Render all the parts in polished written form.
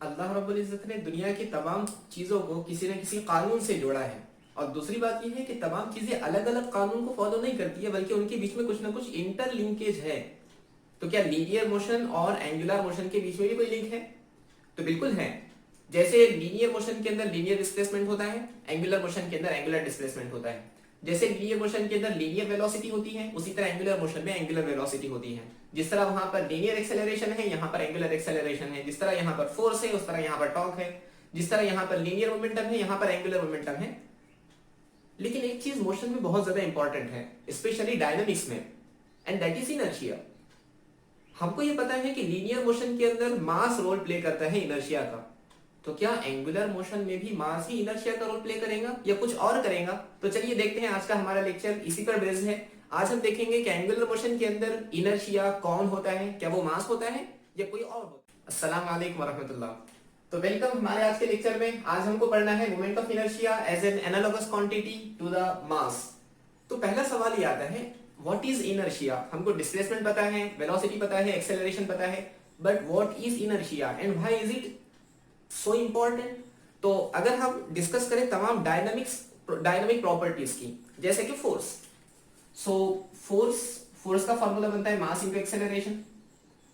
अल्लाह रब्बुल इज़्ज़त ने दुनिया की तमाम चीज़ों को किसी न किसी कानून से जोड़ा है। और दूसरी बात यह है कि तमाम चीज़ें अलग अलग कानून को फॉलो नहीं करती है, बल्कि उनके बीच में कुछ ना कुछ इंटरलिंकेज है। तो क्या लीनियर मोशन और एंगुलर मोशन के बीच में भी कोई लिंक है? तो बिल्कुल है। जैसे लीनियर मोशन के अंदर लीनियर डिस्प्लेसमेंट होता है, एंगुलर मोशन के अंदर एंगुलर डिस्प्लेसमेंट होता है। जैसे लीनियर मोशन के अंदर लीनियर वेलोसिटी होती है, उसी तरह एंगुलर मोशन में एंगुलर वेलोसिटी होती है। जिस तरह वहां पर लीनियर एक्सेलरेशन है, यहाँ पर एंगुलर एक्सेलरेशन है। जिस तरह यहाँ पर फोर्स है, उस तरह यहाँ पर टॉर्क है। जिस तरह यहाँ पर लीनियर मोमेंटम है, यहाँ पर एंगुलर मोमेंटम है। लेकिन एक चीज मोशन में बहुत ज्यादा इंपॉर्टेंट है, स्पेशली डायनामिक्स में, एंड दैट इज इनर्शिया। हमको ये पता है कि लीनियर मोशन के अंदर मास रोल प्ले करता है इनर्शिया का। तो क्या एंगुलर मोशन में भी मास ही इनर्शिया का रोल प्ले करेगा या कुछ और करेगा? तो चलिए देखते हैं। आज का हमारा लेक्चर इसी पर बेस्ड है। आज हम देखेंगे कि एंगुलर मोशन के अंदर इनर्शिया कौन होता है, क्या वो मास होता है या कोई और होता है। अस्सलाम वालेकुम वरहमतुल्लाह। तो वेलकम हमारे आज के लेक्चर में। आज हमको पढ़ना है moment of inertia as an analogous quantity to the mass. तो पहला सवाल ये आता है, व्हाट इज इनर्शिया? हमको डिस्प्लेसमेंट पता है, वेलोसिटी पता है, एक्सेलरेशन पता है, but what is inertia and why is it so important? तो अगर हम डिस्कस करें तमाम डायनामिक प्रॉपर्टीज की, जैसे कि फोर्स। फोर्स का फॉर्मूला बनता है mass into acceleration.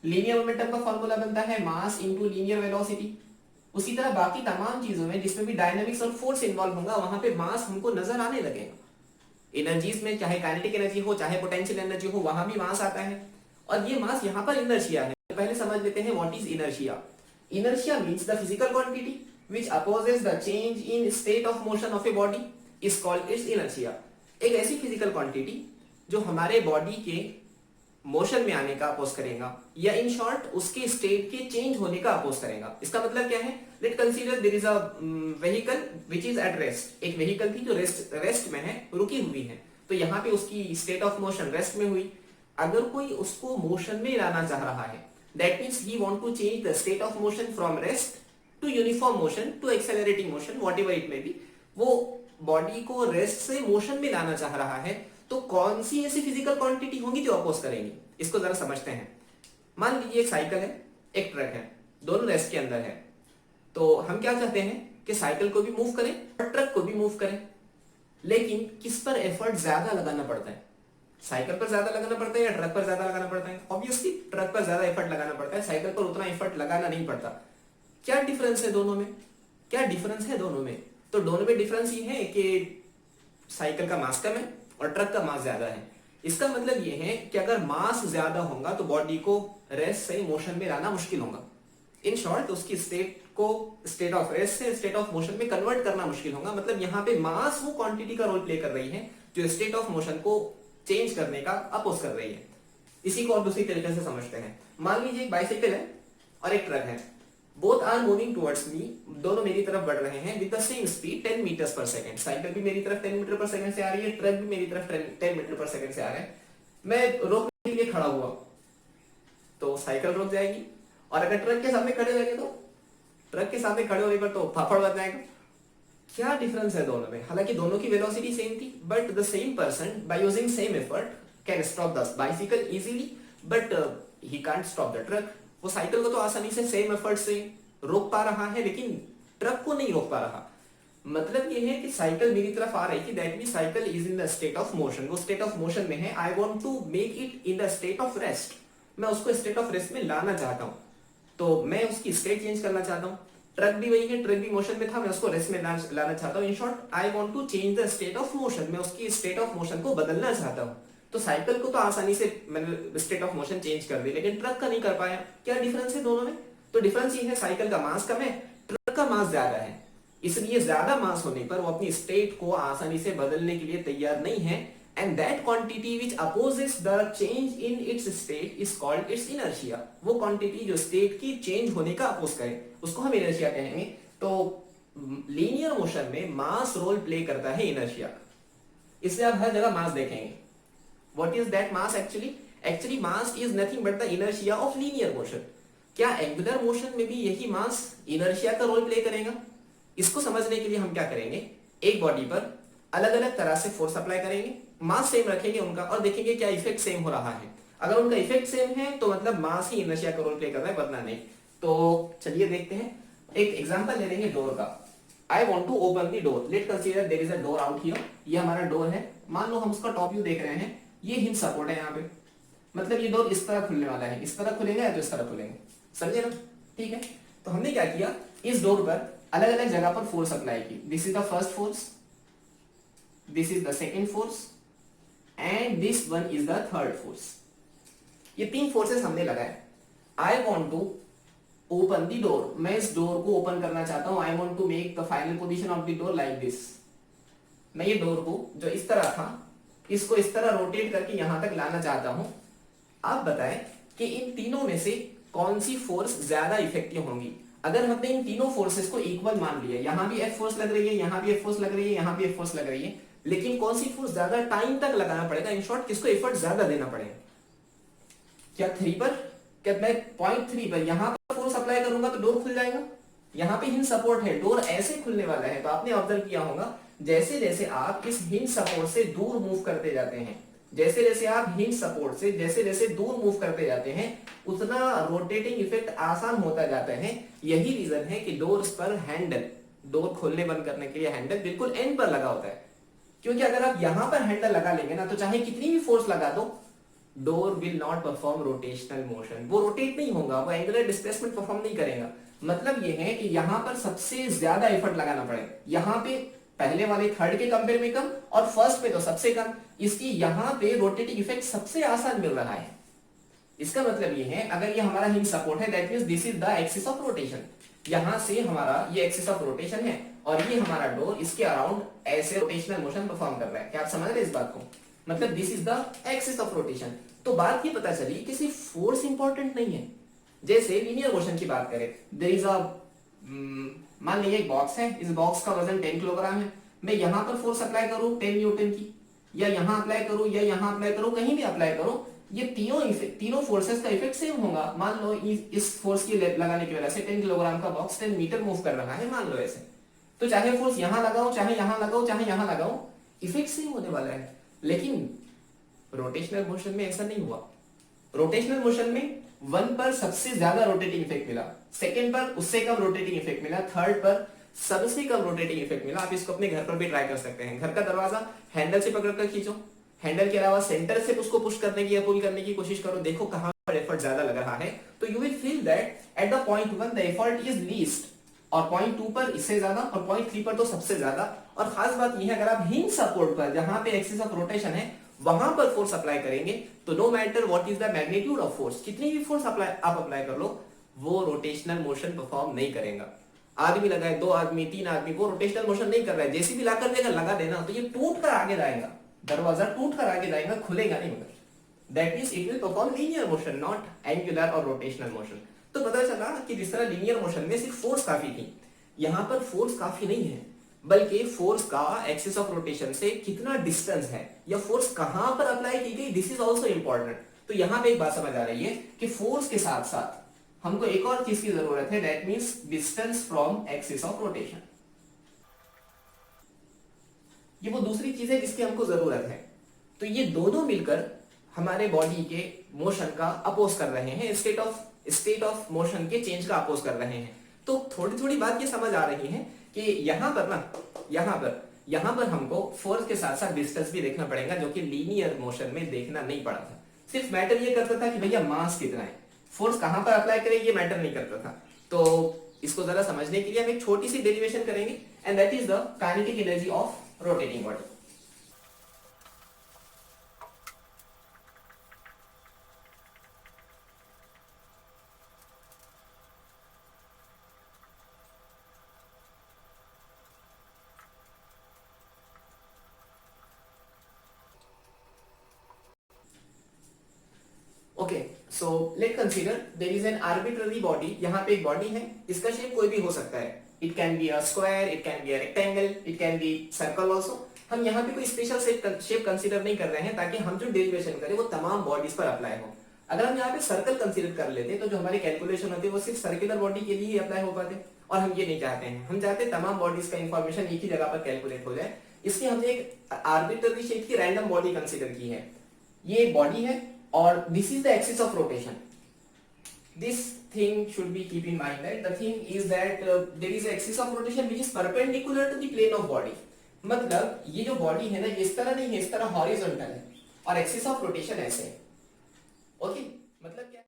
Linear momentum का फॉर्मूला बनता है मास इंटू लीनियर वेलोसिटी। उसी तरह बाकी तमाम चीजों में जिसमें भी डायनामिक्स और फोर्स इन्वॉल्व होगा, वहां पे मास हमको नजर आने लगेगा। एनर्जीज में चाहे काइनेटिक एनर्जी हो, चाहे पोटेंशियल एनर्जी हो, वहां भी मास आता है। और ये मास यहाँ पर इनर्शिया है। तो पहले समझ लेते हैं what is inertia. Inertia means the physical quantity which opposes the change in state of motion of a body is called its inertia। एक ऐसी फिजिकल क्वांटिटी जो हमारे बॉडी के मोशन में आने का अपोज करेगा, या इन शॉर्ट उसके स्टेट के चेंज होने का अपोज करेगा। इसका मतलब क्या है? Let consider there is a vehicle which is at rest. एक व्हीकल थी जो रेस्ट में है, रुकी हुई है। तो यहाँ पे उसकी स्टेट ऑफ मोशन रेस्ट में हुई। अगर कोई उसको मोशन में लाना चाह रहा है, that means he want to change the state of motion from rest to uniform motion to accelerating motion, whatever it may be। वो बॉडी को रेस्ट से मोशन में लाना चाह रहा है, तो कौन सी ऐसी फिजिकल क्वांटिटी होंगी जो अपोज करेंगी? इसको जरा समझते हैं। मान लीजिए एक साइकिल है, एक ट्रक है, दोनों रेस्ट के अंदर है। तो हम क्या चाहते हैं कि साइकिल को भी मूव करें और ट्रक को भी मूव करें। लेकिन किस पर एफर्ट ज्यादा लगाना पड़ता है? साइकिल पर ज्यादा लगाना पड़ता है या ट्रक पर ज्यादा लगाना पड़ता है? ऑब्वियसली ट्रक पर ज्यादा एफर्ट लगाना पड़ता है, साइकिल पर उतना एफर्ट लगाना नहीं पड़ता। क्या डिफरेंस है दोनों में? क्या डिफरेंस है दोनों में? तो दोनों में डिफरेंस ये है कि साइकिल का मास कम है और ट्रक का मास ज्यादा है। इसका मतलब ये है कि अगर मास ज्यादा होगा तो बॉडी को रेस्ट से मोशन में लाना मुश्किल होगा। इन शॉर्ट उसकी स्टेट को स्टेट ऑफ रेस्ट से स्टेट ऑफ मोशन में कन्वर्ट करना मुश्किल होगा। मतलब यहाँ पे मास वो क्वांटिटी का रोल प्ले कर रही है जो स्टेट ऑफ मोशन को चेंज करने का अपोज कर रही है। इसी को और दूसरी तरीके से समझते हैं। मान लीजिए एक बाइसाइकिल है और एक ट्रक है। Both are moving towards me, दोनों मेरी तरफ बढ़ रहे हैं with the same speed 10 meters per second. Cycle भी मेरी तरफ 10 मीटर पर सेकंड से आ रही है, ट्रक भी मेरी तरफ 10 मीटर पर सेकंड से आ रहा है। मैं रोकने के लिए खड़ा हुआ तो साइकिल रुक जाएगी, और अगर ट्रक के सामने खड़े रहेंगे तो ट्रक के सामने खड़े होने पर तो फाफड़ बच जाएगा। क्या डिफरेंस है दोनों में? हालांकि दोनों की वेलोसिटी सेम थी, but the same person by using same effort can stop the bicycle easily, but he can't stop the truck. वो साइकिल को तो आसानी से सेम एफर्ट से रोक पा रहा है, लेकिन ट्रक को नहीं रोक पा रहा। मतलब ये है कि साइकिल मेरी तरफ आ रही थी, that means cycle is in the state of motion. वो स्टेट ऑफ मोशन में है। I want to make it in the state of rest. मैं उसको स्टेट ऑफ रेस्ट में लाना चाहता हूं, तो मैं उसकी स्टेट चेंज करना चाहता हूं। ट्रक भी वही है, ट्रक भी मोशन में था, मैं उसको रेस्ट में लाना चाहता हूं। In short I want to change the state of motion. मैं उसकी स्टेट ऑफ मोशन को बदलना चाहता हूं। तो साइकिल को तो आसानी से मैंने स्टेट ऑफ मोशन चेंज कर दी, लेकिन ट्रक का नहीं कर पाया। क्या डिफरेंस है दोनों में? तो डिफरेंस ये है, साइकिल का मास कम है, ट्रक का मास ज्यादा है। इसलिए ज्यादा मास होने पर वो अपनी स्टेट को आसानी से बदलने के लिए तैयार नहीं है, and that quantity which opposes the change in its state is called its inertia। वो क्वांटिटी जो स्टेट की चेंज होने का अपोज करे उसको हम इनर्शिया कहेंगे। तो लीनियर मोशन में मास रोल प्ले करता है इनर्शिया। इसलिए आप हर जगह मास देखेंगे। What is that mass actually? Actually mass is nothing but the inertia of linear motion. क्या एंगुलर मोशन में भी यही मास इनर्शिया का रोल प्ले करेगा? इसको समझने के लिए हम क्या करेंगे, एक बॉडी पर अलग अलग तरह से फोर्स अप्लाई करेंगे, मास सेम रखेंगे उनका, और देखेंगे क्या इफेक्ट सेम हो रहा है। अगर उनका इफेक्ट सेम है तो मतलब मास ही इनर्शिया का रोल प्ले कर रहा है, वरना नहीं। तो चलिए देखते हैं। एक एग्जांपल ले लेंगे डोर का। I want to open the door, let consider there is a door out here, ये हमारा डोर है, मान लो हम उसका टॉप व्यू देख रहे हैं, ये हिंज सपोर्ट है यहाँ पे, मतलब ये डोर इस तरह खुलने वाला है, इस तरह खुलेगा या तो इस तरह खुलेंगे, समझे ना? ठीक है, तो हमने क्या किया, इस डोर पर अलग अलग जगह पर फोर्स अप्लाई की, this is the first force, this is the second force and this one is the third force. ये तीन फोर्सेस हमने लगाए। I want to open the door, मैं इस डोर को ओपन करना चाहता हूं, I want to make the final position of the door like this. मैं ये डोर को जो इस तरह था, इसको इस तरह रोटेट करके यहां तक लाना चाहता हूं। आप बताएं कि इन तीनों में से कौन सी फोर्स ज्यादा इफेक्टिव होंगी? अगर हमने इन तीनों फोर्सेस को इक्वल मान लिया, यहां भी एफ फोर्स लग रही है, यहां भी एफ फोर्स लग रही है, यहां भी एफ फोर्स लग रही है, लेकिन कौन सी फोर्स ज्यादा टाइम तक लगाना पड़ेगा, इन शॉर्ट किसको एफर्ट ज्यादा देना पड़ेगा? क्या 3 पर? क्या मैं पॉइंट 3 पर यहां पर फोर्स अप्लाई करूंगा तो डोर खुल जाएगा? यहां पे हिंज सपोर्ट है, डोर ऐसे खुलने वाला है। तो आपने ऑब्जर्व किया होगा जैसे जैसे आप इस हिंज सपोर्ट से दूर मूव करते जाते हैं, जैसे जैसे आप हिंज सपोर्ट से जैसे जैसे दूर मूव करते जाते हैं, उतना रोटेटिंग इफेक्ट आसान होता जाता है। यही रीजन है कि डोर्स पर हैंडल, डोर खोलने बंद करने के लिए हैंडल बिल्कुल एंड पर लगा होता है, क्योंकि अगर आप यहां पर हैंडल लगा लेंगे ना, तो चाहे कितनी भी फोर्स लगा दो, door will not perform rotational motion, वो रोटेट नहीं होगा, वो एंगुलर डिस्प्लेसमेंट परफॉर्म नहीं करेगा। मतलब ये है कि यहां पर सबसे ज्यादा एफर्ट लगाना पड़ेगा, यहां पे पहले वाले थर्ड के कंपेयर में कम और फर्स्ट पे तो सबसे कम, इसकी यहां पे रोटेटिंग इफेक्ट सबसे आसान मिल रहा है। इसका मतलब ये है, अगर ये हमारा हिंज सपोर्ट है, that means this is the axis of rotation, यहां से हमारा ये एक्सिस ऑफ रोटेशन है और ये हमारा डोर इसके अराउंड ऐसे रोटेशनल मोशन परफॉर्म कर रहा है। क्या आप समझ रहे हैं इस बात को? मतलब this is the axis of rotation. तो बात ये पता चली कि सिर्फ फोर्स इंपॉर्टेंट नहीं है। जैसे लीनियर मोशन की बात करें, देयर इज अ मान लीजिए एक बॉक्स है, इस बॉक्स का वजन 10 किलोग्राम है, मैं यहां पर फोर्स अप्लाई करूं 10 न्यूटन की, या यहां अप्लाई करूं या यहां अप्लाई करूं, कहीं भी अप्लाई करूं, ये तीनों फोर्सेस का इफेक्ट सेम होगा। मान लो इस फोर्स की लगाने की वजह से 10 किलोग्राम का बॉक्स 10 मीटर मूव कर रहा है, मान लो ऐसे, तो चाहे फोर्स यहां लगाओ, चाहे यहां लगाओ, चाहे यहां लगाओ, इफेक्ट सेम होने वाला है। लेकिन रोटेशनल मोशन में ऐसा नहीं हुआ। रोटेशनल मोशन में 1 पर सबसे ज्यादा रोटेटिंग इफेक्ट मिला, सेकंड पर उससे कम रोटेटिंग इफेक्ट मिला, थर्ड पर सबसे कम रोटेटिंग इफेक्ट मिला। आप इसको अपने घर पर भी ट्राई कर सकते हैं। घर का दरवाजा हैंडल से पकड़कर खींचो, हैंडल के अलावा सेंटर से उसको पुश करने की या पुल करने की कोशिश करो, देखो कहां पर एफर्ट ज्यादा लग रहा है। तो you will feel that at the point 1 the effort is least, और पॉइंट 2 पर इससे ज्यादा, और पॉइंट 3 पर तो सबसे ज्यादा। और खास बात यह है, अगर आप हिंज सपोर्ट पर जहां पे एक्सिस ऑफ रोटेशन है वहां पर फोर्स अप्लाई करेंगे, तो no matter what is the magnitude of force, कितनी भी फोर्स आप अप्लाई कर लो, वो रोटेशनल मोशन परफॉर्म नहीं करेगा। आदमी लगाए, 2 आदमी, 3 आदमी, वो रोटेशनल मोशन नहीं कर रहा है। जैसे भी लाकर देगा, लगा देना, तो ये टूट कर आगे जाएगा, दरवाजा टूट कर आगे जाएगा, खुलेगा नहीं। मगर that means it will perform linear motion, not angular और रोटेशनल मोशन। तो पता चला कि जिस तरह लीनियर मोशन में सिर्फ फोर्स काफी थी, यहां पर फोर्स काफी नहीं है, बल्कि फोर्स का एक्सिस ऑफ रोटेशन से कितना डिस्टेंस है या फोर्स कहां पर अप्लाई की गई, दिस इज आल्सो इंपॉर्टेंट। तो यहां पे एक बात समझ आ रही है कि फोर्स के साथ साथ हमको एक और चीज की जरूरत है, that means distance from axis of rotation. ये वो दूसरी चीज है जिसकी हमको जरूरत है। तो ये दोनों मिलकर हमारे बॉडी के मोशन का अपोज कर रहे हैं, स्टेट ऑफ मोशन के चेंज का अपोज कर रहे हैं। तो थोड़ी थोड़ी बात ये समझ आ रही है कि यहां पर ना, यहां पर हमको फोर्स के साथ साथ डिस्टेंस भी देखना पड़ेगा, जो कि लीनियर मोशन में देखना नहीं पड़ा था। सिर्फ मैटर ये करता था कि भैया मास कितना है, फोर्स कहां पर अप्लाई करें ये मैटर नहीं करता था। तो इसको जरा समझने के लिए हम एक छोटी सी डेरिवेशन करेंगे, and that is the kinetic energy of rotating body. Okay, so let consider there is an arbitrary body. यहाँ पे एक बॉडी है, इसका शेप कोई भी हो सकता है, it can be a square, it can be a rectangle, it can be circle also. हम यहाँ पे कोई स्पेशल शेप कंसीडर नहीं कर रहे हैं, ताकि हम जो डेरिवेशन करें वो तमाम बॉडीज पर अप्लाई हो। अगर हम यहाँ पे सर्कल कंसीडर कर लेते तो जो हमारी कैलकुलेशन होती है वो सिर्फ सर्कुलर बॉडी के लिए ही अप्लाई हो पाते, और हम ये नहीं चाहते हैं। हम चाहते हैं तमाम बॉडीज का इंफॉर्मेशन एक ही जगह पर कैलकुलेट हो जाए। इसलिए हमने एक आर्बिट्ररी शेप की रैंडम बॉडी कंसीडर की है। ये बॉडी है और this is the axis of rotation, this thing should be keep in mind that the thing is that there is axis of rotation which is perpendicular to the plane of body. मतलब ये जो body है ना ये इस तरह नहीं है, इस तरह हॉरिजॉन्टल है और एक्सिस ऑफ रोटेशन ऐसे है. ओके मतलब क्या,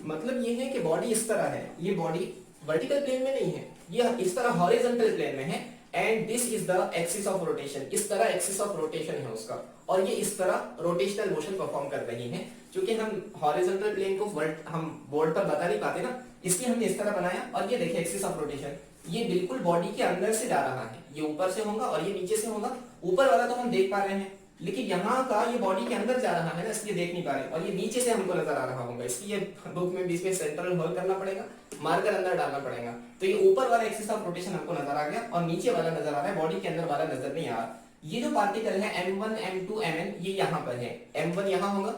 मतलब ये है कि बॉडी इस तरह है, ये बॉडी वर्टिकल प्लेन में नहीं है, ये इस तरह हॉरिजॉन्टल प्लेन में है and this is the axis of rotation. इस तरह एक्सिस ऑफ रोटेशन है उसका और ये इस तरह रोटेशनल मोशन परफॉर्म कर रही है. क्योंकि हम हॉरिजॉन्टल प्लेन को हम बोर्ड पर बता नहीं पाते ना, इसलिए हमने इस तरह बनाया. और ये देखिए एक्सिस ऑफ रोटेशन ये बिल्कुल बॉडी के अंदर से जा रहा है, ये ऊपर से होगा और ये नीचे से होगा. ऊपर वाला तो हम देख पा रहे हैं लेकिन यहाँ का ये बॉडी के अंदर जा रहा है ना, इसलिए देख नहीं पा रहे. और ये नीचे से हमको नजर आ रहा होगा, इसलिए बुक में बीच में सेंट्रल होल करना पड़ेगा, मार्कर अंदर डालना पड़ेगा. तो ये ऊपर वाला एक्सिस ऑफ रोटेशन हमको नजर आ गया और नीचे वाला नजर आ रहा है, बॉडी के अंदर वाला नजर नहीं आ रहा. ये जो पार्टिकल है m1 m2 mn ये यहाँ पर है. m1 यहाँ होगा,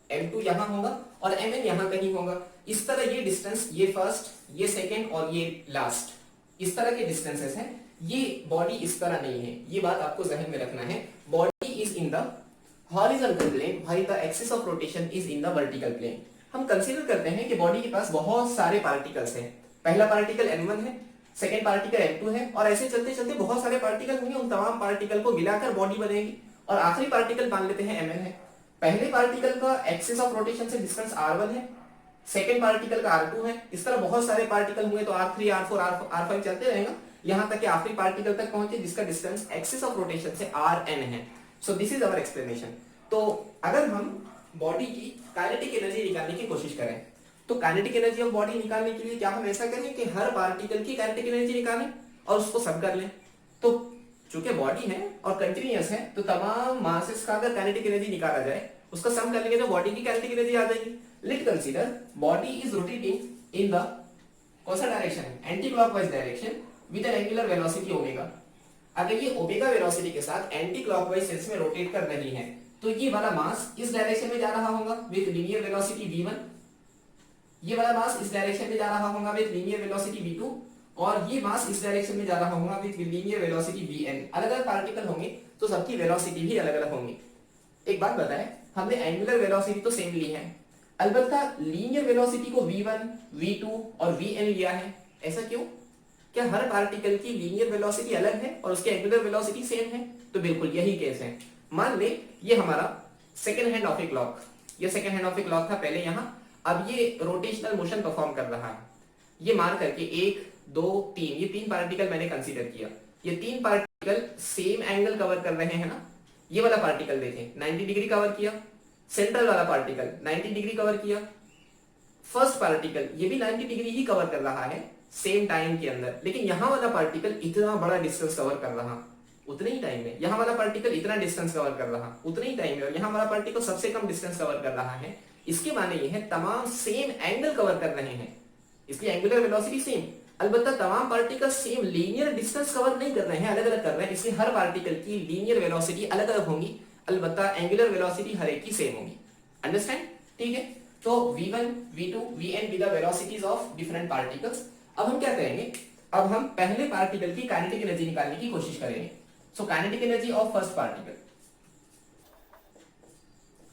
m2 यहाँ होगा और mn यहाँ कहीं होगा. इस तरह ये डिस्टेंस, ये फर्स्ट, ये सेकेंड और ये लास्ट, इस तरह के डिस्टेंसेस हैं. ये बॉडी इस तरह नहीं है, ये बात आपको जहन में रखना है. Body is in the horizontal plane while the axis of rotation is in the vertical plane. हम कंसीडर करते हैं कि बॉडी के पास बहुत सारे पार्टिकल्स हैं. पहला पार्टिकल m1 है, सेकेंड पार्टिकल m2 है और ऐसे चलते चलते बहुत सारे पार्टिकल होंगे. उन तमाम पार्टिकल को मिलाकर बॉडी बनेगी और आखिरी पार्टिकल मान लेते हैं mn है. पहले पार्टिकल का एक्सिस ऑफ रोटेशन से डिस्टेंस r1 है, सेकेंड पार्टिकल का r2 है. इस तरह बहुत सारे पार्टिकल हुए तो r3 r4 r5 चलते रहेगा यहां तक कि आखिरी पार्टिकल तक पहुंचे जिसका डिस्टेंस एक्सिस ऑफ रोटेशन से rn है. So this is our explanation. तो अगर हम बॉडी की काइनेटिक एनर्जी निकालने की कोशिश करें तो काइनेटिक एनर्जी ऑफ बॉडी निकालने के लिए क्या हम ऐसा करें कि हर पार्टिकल की काइनेटिक एनर्जी निकालें और उसको सब कर लें. तो चूंकि बॉडी है और कंटिन्यूअस है तो तमाम मासेस का अगर काइनेटिक एनर्जी निकाला जाए उसका सम कर लेंगे तो बॉडी की काइनेटिक एनर्जी आ जाएगी. Late consider body is rotating in the कौन सा direction, anti clockwise direction with N angular velocity omega. अगर ये ओमेगा वेलोसिटी के साथ एंटी क्लॉकवाइज सेंस में रोटेट कर रही है तो ये वाला मास इस डायरेक्शन में जा रहा होगा विद लीनियर वेलोसिटी v1, ये वाला मास इस डायरेक्शन में जा रहा होगा विद लीनियर वेलोसिटी v2 और ये मास इस डायरेक्शन में जा रहा होगा विद लीनियर वेलोसिटी vn. अलग अलग पार्टिकल होंगे तो सबकी वेलोसिटी भी अलग अलग होंगी. एक बात बताएं, हमने एंगुलर वेलोसिटी तो सेम ली है, अलबत्ता लीनियर वेलोसिटी को v1, v2 और vn लिया है. ऐसा क्यों? क्या हर पार्टिकल की लीनियर वेलोसिटी अलग है और उसकी एंगुलर वेलोसिटी सेम है? तो बिल्कुल यही केस है. मान ले ये हमारा second hand of a clock, ये second hand of a clock था पहले यहाँ, अब ये रोटेशनल मोशन परफॉर्म कर रहा है. ये मान करके 1 2 3 ये 3 पार्टिकल मैंने कंसीडर किया. ये 3 पार्टिकल सेम एंगल कवर कर रहे हैं ना. ये वाला पार्टिकल देखें 90 डिग्री कवर किया, सेंट्रल वाला पार्टिकल 90 डिग्री कवर किया, फर्स्ट पार्टिकल ये भी 90 डिग्री ही कवर कर रहा है सेम टाइम के अंदर. लेकिन यहाँ वाला पार्टिकल इतना बड़ा डिस्टेंस कवर कर रहा उतने ही टाइम में, यहाँ वाला पार्टिकल इतना डिस्टेंस कवर कर रहा उतने ही टाइम में और यहाँ वाला पार्टिकल सबसे कम डिस्टेंस कवर कर रहा है. इसके माने ये है तमाम सेम एंगल कवर कर रहे हैं, इसकी एंगुलर वेलोसिटी सेम. अलबत्ता तमाम particle same linear distance cover नहीं कर रहे हैं, अलग अलग कर रहे हैं. इसलिए हर पार्टिकल की लीनियर वेलोसिटी अलग अलग होंगी, अलबत्ता एंगुलर वेलोसिटी हर एक की सेम होगी. अंडरस्टैंड? ठीक है. तो v1 v2 vn with the velocities of different particles. अब हम क्या करेंगे, अब हम पहले पार्टिकल की काइनेटिक एनर्जी निकालने की कोशिश करेंगे. So kinetic energy of first particle.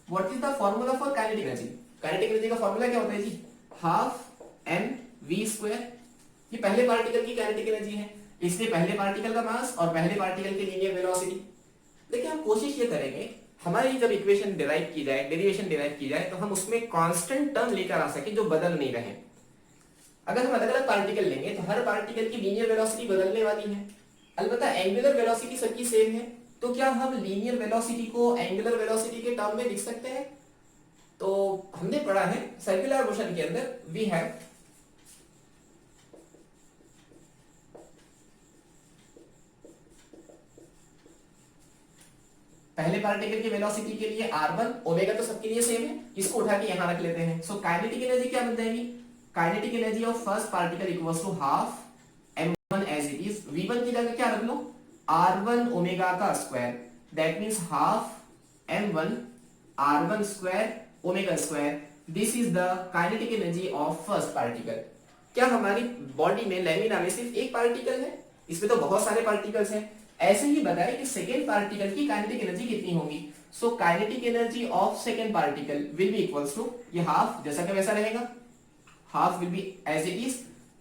What is the formula for kinetic energy? Kinetic energy का फार्मूला क्या होता है जी? Half m v square. ये पहले पार्टिकल की काइनेटिक एनर्जी है, इसलिए पहले पार्टिकल का मास और पहले पार्टिकल की लीनियर वेलोसिटी. देखिए हम कोशिश ये करेंगे हमारी जब इक्वेशन डिराइव की जाए, डेरिवेशन डिराइव की जाए तो हम उसमें कांस्टेंट टर्म लेकर आ सके जो बदल नहीं रहे. अगर हम अलग अलग पार्टिकल लेंगे तो हर पार्टिकल की लीनियर वेलोसिटी बदलने वाली है, अलबत्ता एंगुलर वेलोसिटी सबकी सेम है. तो क्या हम लीनियर वेलोसिटी को एंगुलर वेलोसिटी के टर्म में लिख सकते हैं? तो हमने पढ़ा है सर्कुलर मोशन के अंदर वी हैव पहले पार्टिकल की वेलोसिटी के लिए r1 ओमेगा तो सबके लिए सेम है, इसको उठा के यहां रख लेते हैं. सो काइनेटिक एनर्जी क्या बन जाएगी? Kinetic energy of first particle equals to half m1 as it is. v1 की जगह क्या रख लो? r1 ओमेगा का square, that means half m1 r1 square omega square. This is the kinetic energy of first particle. क्या हमारी body में lamina में सिर्फ एक पार्टिकल है? इसमें तो बहुत सारे पार्टिकल्स हैं. ऐसे ही बताएं कि सेकेंड पार्टिकल की काइनेटिक एनर्जी कितनी होगी. So kinetic energy of second particle will be equals to ये हाफ जैसा कि वैसा रहेगा, half will be as it is,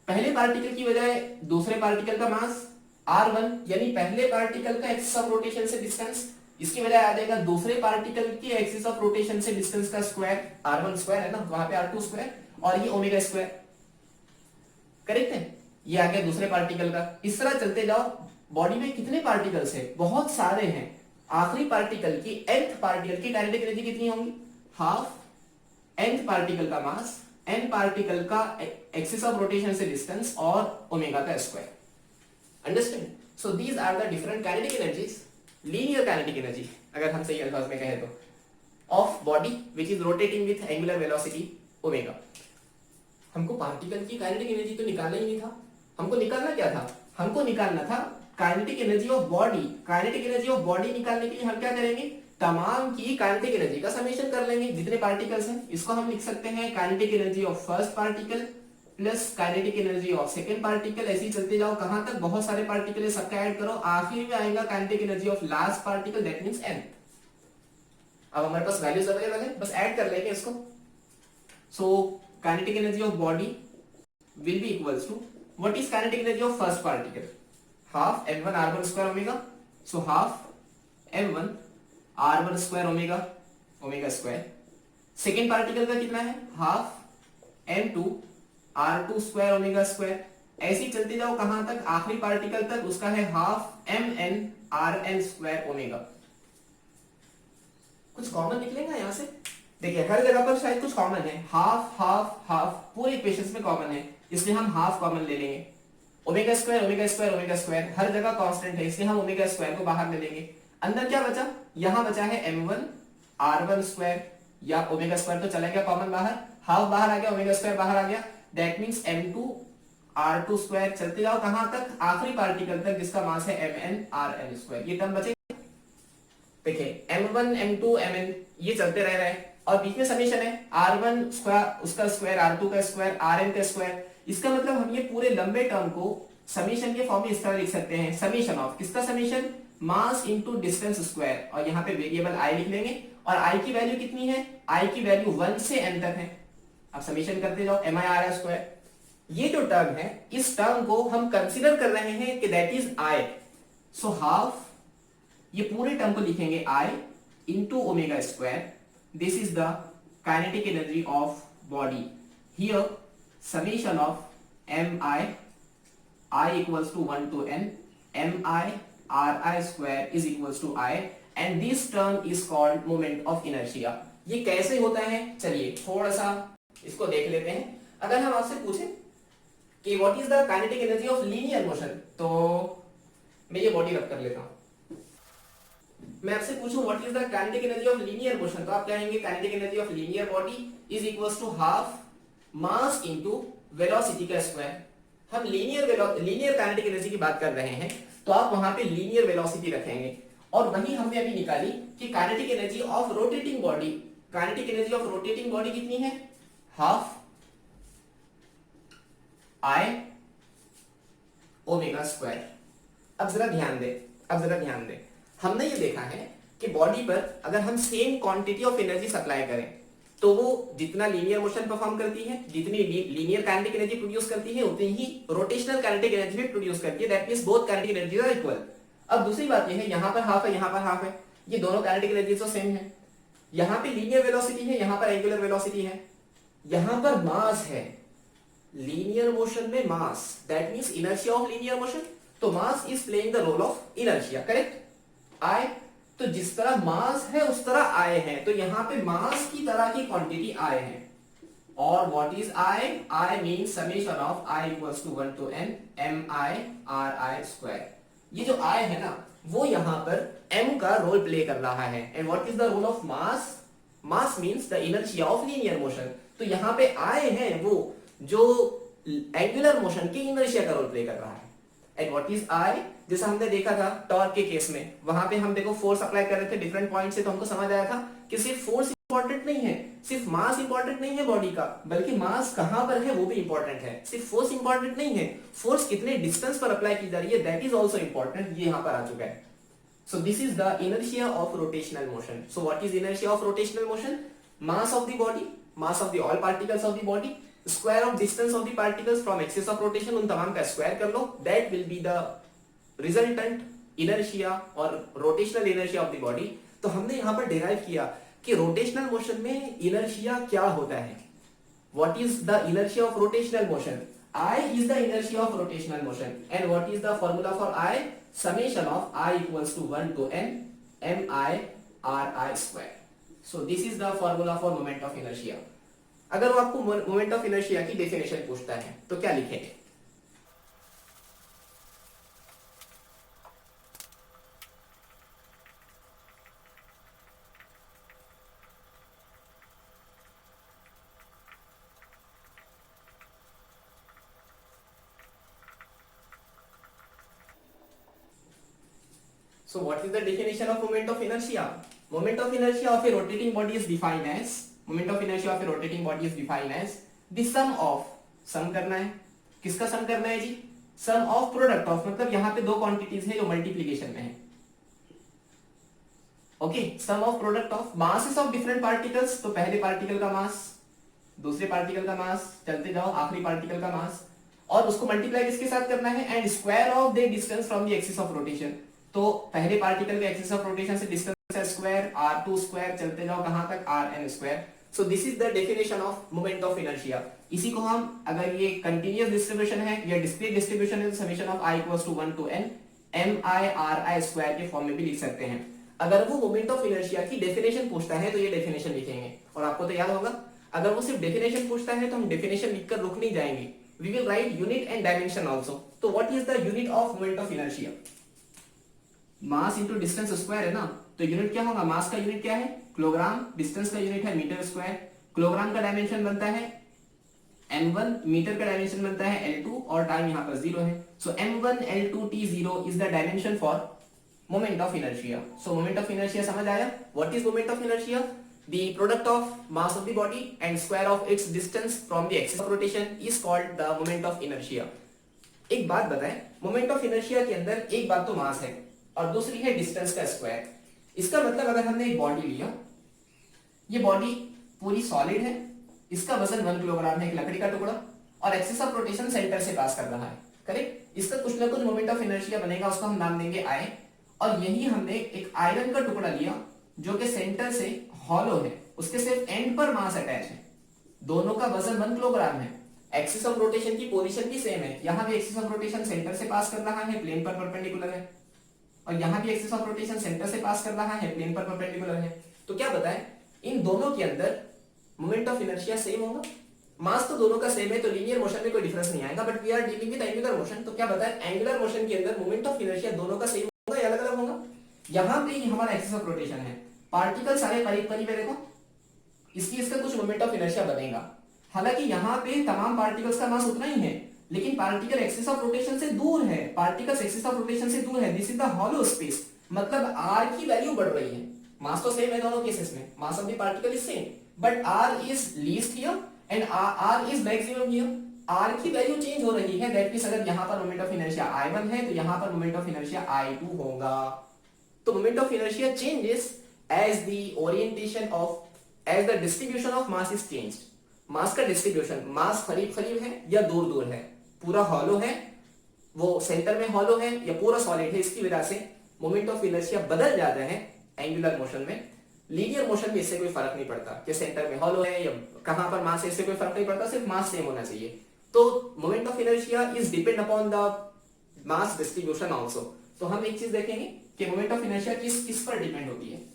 पहले पार्टिकल की बजाय दूसरे पार्टिकल का मास r1, यानी पहले पार्टिकल का एक्सिस ऑफ रोटेशन से डिस्टेंस, इसकी बजाय आ जाएगा दूसरे पार्टिकल की एक्सिस ऑफ रोटेशन से डिस्टेंस का स्क्वायर, r1 स्क्वायर है ना, वहां पे r2 स्क्वायर और ये ओमेगा स्क्वायर, करेक्ट है। ये आ गया दूसरे पार्टिकल का। इस तरह चलते जाओ, बॉडी में कितने पार्टिकल्स है, बहुत सारे हैं। आखिरी पार्टिकल की nth पार्टिकल की काइनेटिक एनर्जी कितनी होंगी, हाफ nth पार्टिकल का मास, n पार्टिकल का एक्सिस ऑफ रोटेशन से डिस्टेंस और ओमेगा का square. Understand? So these are the different kinetic energies, linear kinetic energy अगर हम सही अल्फाज में कहें तो, of body which is rotating with angular velocity omega. हमको पार्टिकल की काइनेटिक एनर्जी तो निकालना ही नहीं था, हमको निकालना क्या था, हमको निकालना था kinetic energy of body. Kinetic energy of body निकालने के लिए हम क्या करेंगे, तमाम की काइनेटिक एनर्जी का समेशन कर लेंगे, जितने पार्टिकल्स हैं। इसको हम लिख सकते हैं kinetic energy of first particle plus kinetic energy of second particle. ऐसे ही चलते जाओ, कहां तक, बहुत सारे पार्टिकल है, सबका ऐड करो, आखिर में आएगा kinetic energy of last particle, that means n। अब हमारे पास वैल्यूज अवेलेबल है, बस ऐड कर लेंगे इसको। So kinetic energy of body will be equals to, what is kinetic energy of first particle, half m1 r1 square omega. So half m1 r1 square omega, omega square. Second particle का कितना है, half m2 r2 square omega square. ऐसे ही चलते जाओ, कहां तक, आखिरी particle तक, उसका है half mn rn square omega. कुछ कॉमन निकलेगा यहां से, देखिए हर जगह पर शायद कुछ कॉमन है, हाफ हाफ हाफ पूरे इक्वेशंस में कॉमन है, इसलिए हम हाफ कॉमन ले लेंगे। Omega square omega square omega square हर जगह कांस्टेंट है, इसलिए हम ओमेगा स्क्वायर को बाहर ले लेंगे। अंदर क्या बचा, यहां बचा है m1 r1 स्क्वायर, या ओमेगा स्क्वायर तो चला गया कॉमन बाहर, हाफ बाहर आ गया, ओमेगा स्क्वायर बाहर आ गया, that means m2 r2 square. चलते जाओ कहां तक, आखिरी पार्टिकल तक जिसका मास है mn rn स्क्वायर। ये टर्म बचे, देखिए m1 m2 mn ये चलते रह रहे हैं, और बीच में समेशन है r1 स्क्वायर उसका स्क्वायर, r2 का स्क्वायर, rn का स्क्वायर। इसका मतलब हम ये पूरे लंबे टर्म को समेशन के फॉर्म में इस तरह लिख सकते हैं, समेशन ऑफ, किसका summation, mass into distance square, और यहाँ पे वेरिएबल i लिख लेंगे, और i की वैल्यू कितनी है, i की वैल्यू 1 से n तक है। अब समेशन करते जाओ, mi r स्क्वायर। ये जो टर्म है, इस टर्म को हम कंसीडर कर रहे हैं कि that is i। So half, ये पूरे टर्म को लिखेंगे i into omega square, this is the kinetic energy of body. Here summation of mi I equals to 1 to n, mi ri square is equals to I, and this term is called moment of inertia। ये कैसे होता है, चलिए थोड़ा सा इसको देख लेते हैं। अगर हम आपसे पूछें कि what is the kinetic energy of linear motion, तो मैं ये बॉडी रख कर लेता हूं। मैं आपसे पूछूं what is the kinetic energy of linear motion, तो आप कहेंगे kinetic energy of linear body is equals to half mass into velocity का स्क्वायर। हम लीनियर काइनेटिक एनर्जी की बात कर रहे हैं, तो आप वहां पे लीनियर वेलोसिटी रखेंगे। और वही हमने अभी निकाली कि kinetic energy of rotating body, kinetic energy of rotating body कितनी है, हाफ आई ओमेगा स्क्वायर। अब जरा ध्यान दे, हमने ये देखा है कि बॉडी पर अगर हम same quantity of energy supply करें, तो वो जितना लीनियर मोशन परफॉर्म करती है, जितनी लीनियर काइनेटिक एनर्जी प्रोड्यूस करती है, उतनी ही रोटेशनल काइनेटिक एनर्जी भी प्रोड्यूस करती है, that means both kinetic energies are equal. अब दूसरी बात ये है, यहां पर हाफ है, यहां पर हाफ है, ये दोनों काइनेटिक एनर्जी तो सेम है। यहां पे लीनियर वेलोसिटी है, यहां पर एंगुलर वेलोसिटी है, यहां पर मास है, लीनियर मोशन में mass, that means inertia of linear motion, तो mass is playing the role of inertia, correct. I, तो जिस तरह मास है उस तरह आय है, तो यहां पे मास की तरह की क्वांटिटी आय है। और what is I, I means summation of I equals to 1 to n mi ri square. ये जो आई है ना, वो यहां पर m का रोल प्ले कर रहा है। And what is the role of mass, mass means the inertia of linear motion, तो यहां पे आई है वो जो एंगुलर मोशन की इनर्शिया का रोल प्ले कर रहा है। एंड व्हाट इज आई, जैसा हमने देखा था टॉर्क के केस में, वहां पे हम देखो फोर्स अप्लाई कर रहे थे डिफरेंट पॉइंट से, तो हमको समझ आया था कि सिर्फ फोर्स इंपॉर्टेंट नहीं है, सिर्फ मास इंपॉर्टेंट नहीं है बॉडी का, बल्कि मास कहां पर है वो भी इंपॉर्टेंट है। सिर्फ फोर्स इंपॉर्टेंट नहीं है, फोर्स कितने डिस्टेंस पर अप्लाई की जा रही है, दैट इज ऑल्सो इंपॉर्टेंट। ये यहां पर आ चुका है। So this is the inertia of rotational motion. So what is inertia of rotational motion, mass of the body, mass of the all particles of the body square of distance of the particles from axis of rotation, उन तमाम का स्क्वायर कर लो, that will be the resultant inertia और rotational inertia of the body. तो हमने यहां पर डिराइव किया कि रोटेशनल मोशन में इनर्शिया क्या होता है। What is the inertia of rotational motion? I is the inertia of rotational motion, and what is the formula for I? Summation of I equals to 1 to n mi r I square. So this is the formula for moment of inertia. अगर वो आपको moment of inertia की definition पूछता है तो क्या लिखेंगे? So what is the definition of moment of inertia? Moment of inertia of a rotating body is defined as the sum of, सम करना है, किसका सम करना है जी? सम ऑफ प्रोडक्ट ऑफ, मतलब यहां पे दो क्वांटिटीज है जो मल्टीप्लीकेशन में है। Okay, sum of product of masses of different particles, तो पहले पार्टिकल का मास, दूसरे पार्टिकल का मास, चलते जाओ आखिरी पार्टिकल का मास, और उसको मल्टीप्लाई किसके साथ करना है? And square of the distance from the axis of rotation. तो पहले पार्टिकल के एक्सिस ऑफ रोटेशन से डिस्टेंस है स्क्वायर, r2 स्क्वायर, चलते जाओ कहां तक? rn square. So this is the definition of moment of inertia. इसी को हम, अगर ये कंटीन्यूअस डिस्ट्रीब्यूशन है या डिस्क्रीट डिस्ट्रीब्यूशन है, तो summation of i equals to 1 to n mi square के फॉर्म में भी लिख सकते हैं। अगर वो मोमेंट ऑफ इनर्शिया की डेफिनेशन पूछता है तो ये डेफिनेशन लिखेंगे। और आपको तो याद होगा, अगर वो सिर्फ डेफिनेशन पूछता है तो हम डेफिनेशन लिखकर रुक नहीं जाएंगे, we will write unit and dimension also. तो what is the unit of moment of inertia? Mass into distance square है ना, तो यूनिट क्या होगा? मास का यूनिट क्या है? किलोग्राम, डिस्टेंस का यूनिट है मीटर स्क्वायर, किलोग्राम का डायमेंशन बनता है m1, मीटर का डायमेंशन बनता है l2, और टाइम यहां पर 0 है। सो m1 l2 t0 is the dimension for moment of inertia. So moment of inertia समझ आया? What is moment of inertia? The product of mass of the body and square of its distance from the axis of rotation is called the moment of inertia. एक बात बताएं, moment of inertia के अंदर एक बात तो मास है और दूसरी है डिस्टेंस का स्क्वायर। इसका मतलब अगर हमने एक बॉडी लिया, ये बॉडी पूरी सॉलिड है, इसका वजन 1 किलोग्राम है, एक लकड़ी का टुकड़ा, और एक्सिस ऑफ रोटेशन सेंटर से पास कर रहा है, करेक्ट? इसका कुछ ना कुछ मोमेंट ऑफ इनर्शिया बनेगा, उसको हम नाम देंगे I। और यही हमने एक आयरन का टुकड़ा लिया जो कि सेंटर से हॉलो है, उसके सिर्फ एंड पर मास अटैच है, दोनों का वजन 1 किलोग्राम है, एक्सिस ऑफ रोटेशन की पोजीशन भी सेम है, यहां भी एक्सिस ऑफ रोटेशन सेंटर से पास कर रहा है, प्लेन पर परपेंडिकुलर है, और यहां भी एक्सिस ऑफ रोटेशन सेंटर से पास कर रहा है, प्लेन पर परपेंडिकुलर है। तो क्या बताएं, इन दोनों के अंदर मोमेंट ऑफ इनर्शिया सेम होगा? मास तो दोनों का सेम है, तो लीनियर मोशन में कोई डिफरेंस नहीं आएगा, but we are dealing with angular motion. तो क्या बताएं, एंगुलर मोशन के अंदर मोमेंट ऑफ इनर्शिया दोनों का सेम होगा या अलग अलग होगा? यहां पे ही हमारा एक्सिस ऑफ रोटेशन है, पार्टिकल सारे करीब करीब है, देखो, इसलिए इसका कुछ मोमेंट ऑफ इनर्शिया बनेगा। हालांकि यहाँ पे तमाम पार्टिकल्स का मास उतना ही है, लेकिन पार्टिकल एक्सिस ऑफ रोटेशन से दूर है, पार्टिकल्स एक्सिस ऑफ रोटेशन से दूर है, this is the hollow space, मतलब r की वैल्यू बढ़ रही है। मास तो सेम है दोनों केसेस में, मास of the particle is same, but r is least here and r is maximum here. r की वैल्यू चेंज हो रही है, दैट मींस अगर यहाँ पर मोमेंट ऑफ इनर्शिया I1 है तो यहाँ पर मोमेंट ऑफ इनर्शिया I2 होगा। तो moment of inertia changes as the orientation of, as the distribution of mass is changed। मास का डिस्ट्रीब्यूशन, मास करीब करीब है या दूर दूर है, पूरा हॉलो है, वो सेंटर में हॉलो है, या पूरा सॉलिड है, इसकी वजह से मोमेंट ऑफ इनर्शिया बदल जाता है एंगुलर मोशन में। लीनियर मोशन में इससे कोई फर्क नहीं पड़ता कि सेंटर में हॉलो है या कहां पर मास है, इससे कोई फर्क नहीं पड़ता, सिर्फ मास सेम होना चाहिए। तो moment of inertia is depend upon the mass distribution also. तो हम एक चीज देखेंगे कि मोमेंट ऑफ इनर्शिया किस पर डिपेंड होती है।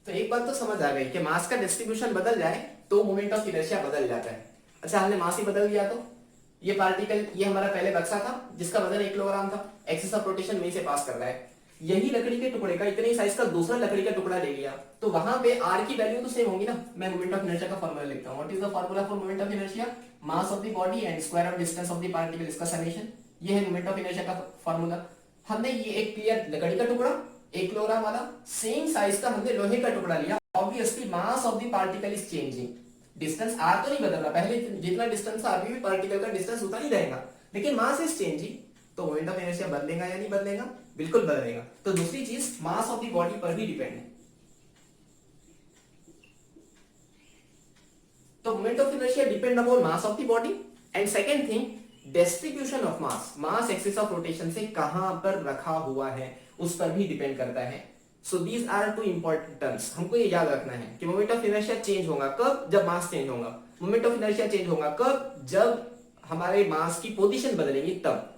तो एक बात तो समझ आ गई कि मास का डिस्ट्रीब्यूशन बदल जाए तो मोमेंट ऑफ इनर्शिया बदल जाता है। अच्छा, हमने मास ही बदल दिया तो ये पार्टिकल, ये हमारा पहले बक्सा था जिसका वजन 1 किलोग्राम था, एक्सिस ऑफ रोटेशन वहीं से पास कर रहा है, यही लकड़ी के टुकड़े का इतने साइज का दूसरा लकड़ी का टुकड़ा ले लिया, तो वहां पे r की वैल्यू तो सेम होगी ना। मैं मोमेंट ऑफ इनर्शिया का फार्मूला लिखता हूं, what is the formula for moment of inertia? Mass of the body and square of distance of the particle, इसका समेशन, ये है मोमेंट ऑफ इनर्शिया का फार्मूला। हमने ये एक क्लियर लकड़ी का टुकड़ा 1 किलोग्राम वाला, सेम साइज का हमने लोहे का टुकड़ा लिया, obviously mass of the particle is changing, distance r तो नहीं बदल रहा, पहले जितना डिस्टेंस था अभी भी पार्टिकल का डिस्टेंस उतना ही रहेगा, लेकिन मास इज चेंजिंग, तो मोमेंट ऑफ इनर्शिया बदलेगा या नहीं बदलेगा? बिल्कुल बदलेगा। तो दूसरी चीज मास ऑफ द बॉडी पर भी डिपेंड है। तो moment of inertia depend upon mass of the body. And second thing distribution of mass, mass axis of rotation से कहां पर रखा हुआ है उस पर भी डिपेंड करता है। So these are two important terms, हमको ये याद रखना है कि मोमेंट ऑफ इनर्शिया चेंज होगा कब, जब मास चेंज होगा। मोमेंट ऑफ इनर्शिया चेंज होगा कब, जब हमारे मास की पोजीशन बदलेगी तब।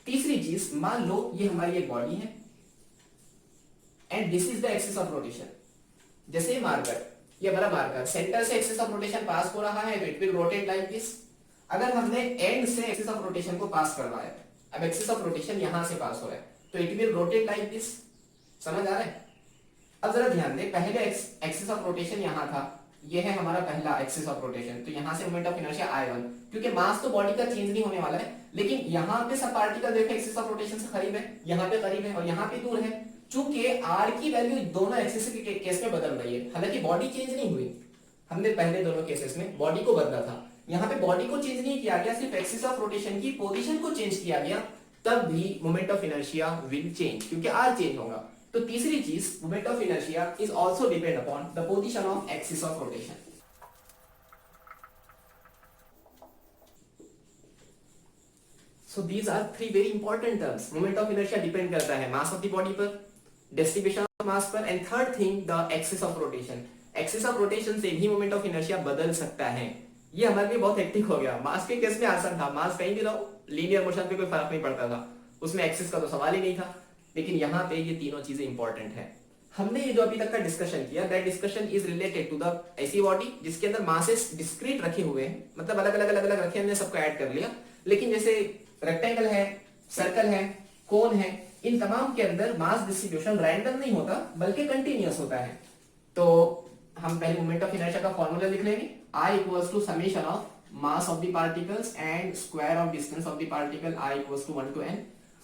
तीसरी चीज, मान लो ये हमारी एक बॉडी है and this is the axis of rotation. जैसे मार्कर, ये हमारा मार्कर सेंटर से एक्सिस ऑफ रोटेशन पास हो रहा है तो it will rotate like this. अगर हमने एंड से एक्सिस ऑफ रोटेशन को पास करवाया, अब एक्सिस ऑफ रोटेशन यहां से पास हो रहा है तो it will rotate like this. समझ आ रहा है? अब जरा ध्यान दे, पहले एक्सिस ऑफ रोटेशन यहां था, ये है हमारा पहला एक्सिस ऑफ रोटेशन, तो यहां से मोमेंट ऑफ इनर्शिया I1, क्योंकि मास तो बॉडी का चेंज नहीं होने वाला है, लेकिन यहां पे सब पार्टिकल देखो एक्सिस ऑफ रोटेशन से करीब है, यहां पे करीब है और यहां पे दूर है। चूंकि r की वैल्यू दोनों एक्सिस के केस में बदल रही है, हालांकि बॉडी चेंज नहीं हुई, हमने पहले दोनों केसेस में बॉडी को बदला था, यहाँ पे बॉडी को चेंज नहीं किया गया, सिर्फ एक्सिस ऑफ रोटेशन की पोजीशन को चेंज किया गया, तब भी moment of inertia will change, क्योंकि r चेंज होगा। तो तीसरी चीज, moment of inertia is also depend upon the position of axis of rotation. So these are three very important terms. Moment of inertia depend करता है mass of the body पर, distribution of mass पर, and third thing the axis of rotation. Axis of rotation से भी moment of inertia बदल सकता है। ये हमारे लिए बहुत हेक्टिक हो गया। मास के केस में आसान था, मास कहीं भी रहो, लीनियर मोशन पे कोई फर्क नहीं पड़ता था, उसमें एक्सिस का तो सवाल ही नहीं था। लेकिन यहाँ पे ये तीनों चीजें इंपॉर्टेंट है। हमने ये जो अभी तक का डिस्कशन किया, that discussion is related to the ऐसी बॉडी जिसके अंदर मासेस डिस्क्रीट रखे हुए हैं, मतलब अलग अलग अलग अलग रखे, हमने सबको ऐड कर लिया। लेकिन जैसे रेक्टेंगल है, सर्कल है, कोन है, इन तमाम के अंदर मास डिस्ट्रीब्यूशन रैंडम नहीं होता बल्कि कंटिन्यूअस होता है। तो हम पहले मोमेंट ऑफ इनर्शिया का फॉर्मूला लिख लेंगे, I equals to summation of mass of the particles and square of distance of the particle, I equals to 1 to n।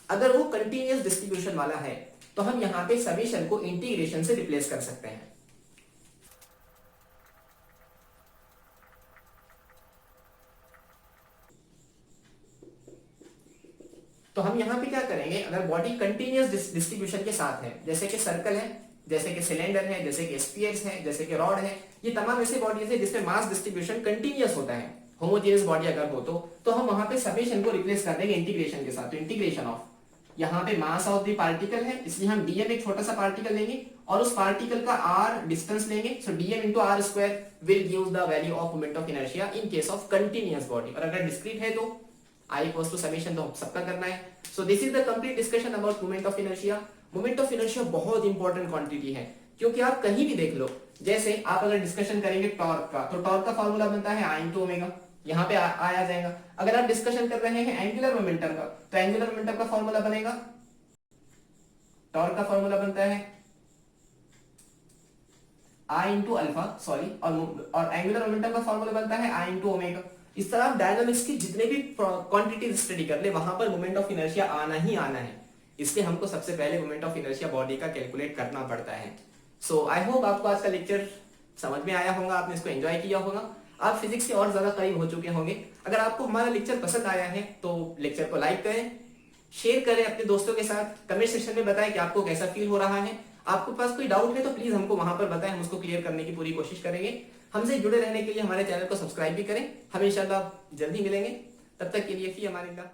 अगर वो कंटिन्यूअस डिस्ट्रीब्यूशन वाला है तो हम यहाँ पे समेशन को इंटीग्रेशन से रिप्लेस कर सकते हैं। तो हम यहाँ पे क्या करेंगे, अगर बॉडी कंटिन्यूअस डिस्ट्रीब्यूशन के साथ है, जैसे कि सर्कल है, जैसे कि सिलेंडर है, जैसे कि स्फीयर्स है, जैसे कि रॉड है, ये तमाम ऐसे बॉडीज है जिसमें मास डिस्ट्रीब्यूशन कंटिन्यूअस होता है, होमोजेनियस बॉडी अगर हो तो हम वहां पे समेशन को रिप्लेस कर देंगे इंटीग्रेशन के साथ। तो इंटीग्रेशन ऑफ, यहाँ पे मास ऑफ द पार्टिकल है इसलिए हम dm एक छोटा सा पार्टिकल लेंगे और उस पार्टिकल का r डिस्टेंस लेंगे, सो dm into r square will give the value of moment of inertia in case of continuous body। और अगर डिस्क्रीट है तो I equals to summation, तो सबका करना है। So this is the complete discussion about moment of inertia. Moment of inertia बहुत important quantity है, क्योंकि आप कहीं भी देख लो, जैसे आप अगर डिस्कशन करेंगे टॉर्क का, तो टॉर्क का फॉर्मूला बनता है I into ओमेगा, यहाँ पे आ जाएगा। अगर आप डिस्कशन कर रहे हैं एंगुलर मोमेंटम का, तो एंगुलर मोमेंटम का फॉर्मूला बनेगा, टॉर्क का फॉर्मूला बनता है I into अल्फा, सॉरी, और एंगुलर मोमेंटम का फॉर्मूला बनता है I into ओमेगा। इस तरह आप डायनामिक्स की जितने भी क्वांटिटीज स्टडी कर ले, वहां पर मोमेंट ऑफ इनर्शिया आना ही आना है, इसलिए हमको सबसे पहले मोमेंट ऑफ इनर्शिया बॉडी का कैलकुलेट करना पड़ता है। सो आई होप आपको आज का लेक्चर समझ में आया होगा, आपने इसको एंजॉय किया होगा, आप फिजिक्स के और ज्यादा करीब हो चुके होंगे। अगर आपको हमारा लेक्चर पसंद आया है तो लेक्चर को लाइक करें, शेयर करें अपने दोस्तों के साथ, कमेंट सेक्शन में बताएं कि आपको कैसा फील हो रहा है। आपके पास कोई डाउट है तो प्लीज हमको वहां पर बताएं, हम उसको क्लियर करने की पूरी कोशिश करेंगे। हमसे जुड़े रहने के लिए हमारे चैनल को सब्सक्राइब भी करें। हम इंशाल्लाह जल्दी मिलेंगे, तब तक के लिए फी अमानिल्लाह।